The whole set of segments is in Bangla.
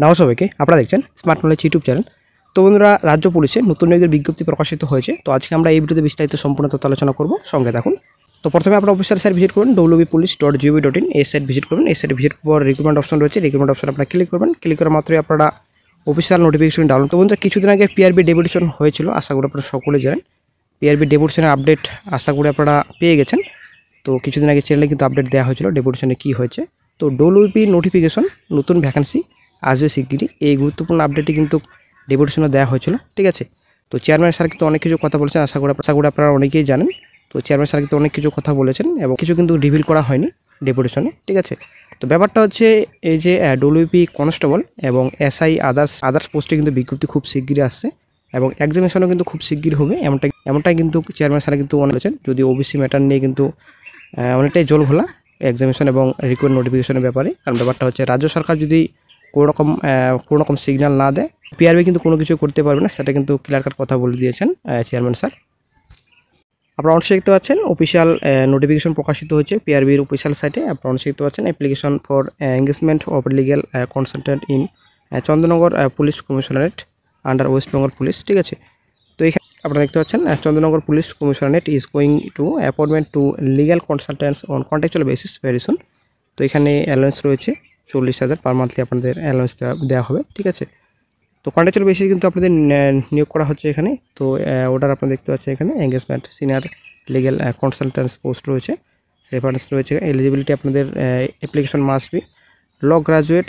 নাও সবাইকে, আপনারা দেখছেন স্মার্ট নলেজ ইউটিউব চ্যানেল। তো বন্ধুরা, রাজ্য পুলিশে নতুন নিয়োগের বিজ্ঞপ্তি প্রকাশিত হয়েছে। তো আজকে আমরা এই ভিডিওতে বিস্তারিত সম্পূর্ণ তথ্য আলোচনা করব, সঙ্গে থাকুন। তো প্রথমে আপনারা অফিসিয়াল সাইট ভিজিট করুন www.police.gov.in। এই সাইট ভিজিট করুন। এই সাইট ভিজিট পর রিক্রুটমেন্ট অপশন রয়েছে, রিক্রুটমেন্ট অপশন আপনারা ক্লিক করবেন। ক্লিক করা মাত্রই আপনারা অফিসিয়াল নোটিফিকেশন ডাউনলোড। তো বন্ধুরা, কিছুদিন আগে পিআরবি ডেপুটেশন হয়েছিল, আশা করি আপনারা সকলে জানেন। পিআরবি ডেপুটেশনের আপডেট আশা করি আপনারা পেয়ে গেছেন। তো কিছুদিন আগে চ্যানেলে কিন্তু আপডেট দেওয়া হয়েছিল ডেপুটেশনে কী হয়েছে। তো ডব্লিউপি নোটিফিকেশন, নতুন ভ্যাকেন্সি আসবে শিগগিরই। এই গুরুত্বপূর্ণ আপডেটটি কিন্তু ডেপুটেশনে দেওয়া হয়েছিল, ঠিক আছে। তো চেয়ারম্যান স্যার কিন্তু অনেক কিছু কথা বলেছেন, আশা করি আপনারা অনেকেই জানেন। তো চেয়ারম্যান স্যার কিন্তু অনেক কিছু কথা বলেছেন এবং কিছু কিন্তু রিভিল করা হয়নি ডেপুটেশনে, ঠিক আছে। তো ব্যাপারটা হচ্ছে এই যে ডব্লিউপি কনস্টেবল এবং এসআই আদার্স পোস্টে কিন্তু বিজ্ঞপ্তি খুব শিগগিরই আসছে এবং এক্সামিনেশনও কিন্তু খুব শিগগির হবে, এমনটাই কিন্তু চেয়ারম্যান স্যার কিন্তু অনেক বলেছেন। যদি ওবিসি ম্যাটার নিয়ে কিন্তু অনেকটাই জল ঘোলা এক্সামিনেশন এবং রিক্রুটমেন্ট নোটিফিকেশনের ব্যাপারে। কারণ ব্যাপারটা হচ্ছে রাজ্য সরকার যদি কোনো রকম সিগন্যাল না দেয়, পিআরবি কিন্তু কোনো কিছু করতে পারবে না, সেটা কিন্তু ক্লিয়ার কাট কথা বলে দিয়েছেন চেয়ারম্যান স্যার। আপনারা অবশ্যই দেখতে পাচ্ছেন অফিসিয়াল নোটিফিকেশন প্রকাশিত হয়েছে পিআরবির অফিসিয়াল সাইটে। আপনারা অবশ্যই দেখতে পাচ্ছেন application for engagement of legal consultant in Chandernagore police commissionerate under West Bengal police, ঠিক আছে। তো এখানে আপনারা দেখতে পাচ্ছেন Chandernagore police commissionerate is going to appointment to legal consultants on contractual basis very soon. তো এখানে অ্যালাউন্স রয়েছে 40,000 পার মান্থলি আপনাদের অ্যালাউন্স দেওয়া হবে, ঠিক আছে। তো কন্ট্রাকচুয়াল বেসিস কিন্তু আপনাদের নিয়োগ করা হচ্ছে এখানে। তো অর্ডার আপনারা দেখতে পাচ্ছেন এখানে engagement senior legal consultants post রয়েছে, রেফারেন্স রয়েছে। এলিজিবিলিটি আপনাদের application must be law graduate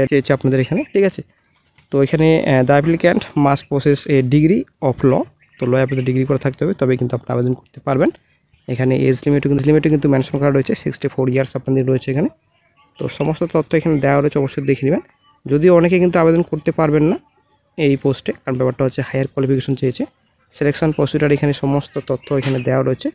চেয়েছে আপনাদের এখানে, ঠিক আছে। তো এখানে the applicant must possess a degree of law. তো ল আপনাদের ডিগ্রি করে থাকতে হবে, তবে কিন্তু আপনারা আবেদন করতে পারবেন। এখানে এজ লিমিটও কিন্তু মেনশন করা রয়েছে, 64 ইয়ার্স আপনাদের রয়েছে এখানে। তো সমস্ত তথ্য এখানে দেওয়া রয়েছে, অবশ্যই দেখে নেবেন। যদিও অনেকে কিন্তু আবেদন করতে পারবেন না এই পোস্টে, কারণ ব্যাপারটা হচ্ছে হায়ার কোয়ালিফিকেশন চেয়েছে। সিলেকশন প্রসিডিউর এখানে সমস্ত তথ্য এখানে দেওয়া রয়েছে,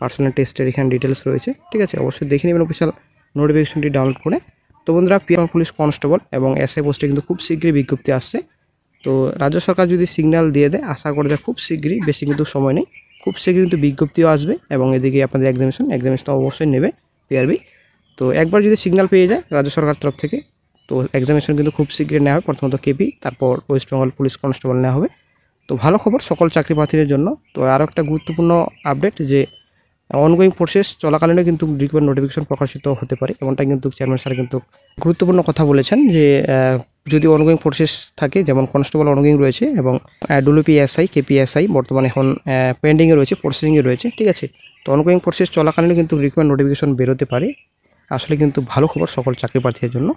পার্সোনাল টেস্টের এখানে ডিটেলস রয়েছে, ঠিক আছে। অবশ্যই দেখে নেবেন অফিসিয়াল নোটিফিকেশনটি ডাউনলোড করে। তো বন্ধুরা, পুলিশ কনস্টেবল এবং এসআই পোস্টে কিন্তু খুব শীঘ্রই বিজ্ঞপ্তি আসছে। তো রাজ্য সরকার যদি সিগন্যাল দিয়ে দেয়, আশা করা যায় খুব শীঘ্রই, বেশি কিন্তু সময় নেই, খুব শীঘ্রই কিন্তু বিজ্ঞপ্তিও আসবে এবং এদিকে আপনাদের এক্সামিনেশন অবশ্যই নেবে পিআরবি। তো একবার যদি সিগন্যাল পেয়ে যায় রাজ্য সরকার তরফ থেকে, তো এক্সামিনেশন কিন্তু খুব শীঘ্রই নেওয়া হবে। প্রথমত কেপি, তারপর ওয়েস্ট বেঙ্গল পুলিশ কনস্টেবল নেওয়া হবে। তো ভালো খবর সকল চাকরি প্রার্থীদের জন্য। তো আরও একটা গুরুত্বপূর্ণ আপডেট যে অনগোয়িং প্রসেস চলাকালীনও কিন্তু রিক্রুটমেন্ট নোটিফিকেশন প্রকাশিত হতে পারে, এমনটা কিন্তু চেয়ারম্যান স্যার কিন্তু গুরুত্বপূর্ণ কথা বলেছেন যে যদি অনগোয়িং প্রসেস থাকে, যেমন কনস্টেবল অনগোয়িং রয়েছে এবং ডব্লিউপি এসআই কেপিএসআই বর্তমানে এখন পেন্ডিংয়ে রয়েছে, প্রসেসিংয়ে রয়েছে, ঠিক আছে। তো অনগোয়িং প্রসেস চলাকালীনও কিন্তু রিক্রুটমেন্ট নোটিফিকেশন বেরোতে পারে। আসলে কিন্তু ভালো খবর সকল চাকরি প্রার্থীদের জন্য।